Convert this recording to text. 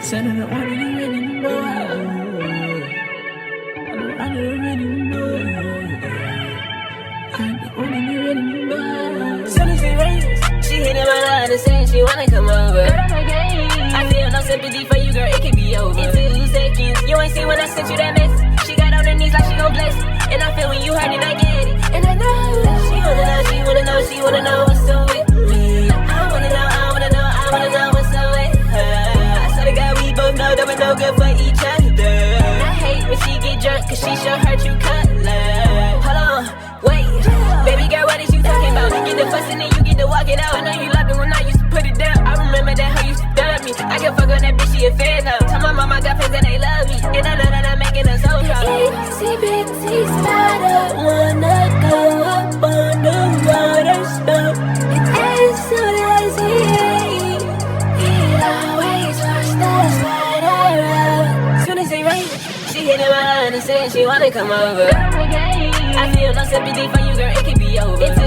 Said I don't want it anymore. I don't anymore. I don't want it anymore. Soon as it rains, she hitting my line and saying she wanna come over. I feel no sympathy for you, girl, it can be over in 2 seconds. You ain't see when I sent you that message. She got on her knees like she gon' bless it. And I feel when you hurt it, I get it. And I know she wanna know, she wanna know, she wanna know what's up with me. I wanna know, I wanna know, I wanna know what's up with her. I swear to God, we both know that we're no good for each other. I hate when she get drunk, cause she sure hurt you color. Hold on, wait, baby girl, what is you talking about? You get the fussing and you get to walk it out. I know you love it when I used to put it down. I remember that hoe used to dub me. I can fuck on that bitch, she a fan now. Tell my mama I got fans and they love me. And I know that I'm making us so proud. Itsy-bitsy spider wanna go up on the water spout. And as soon as he always wants the spider out. Soon as it rains, she hitting my line and saying she wanna come over. I feel no sympathy for you, girl, it can be over.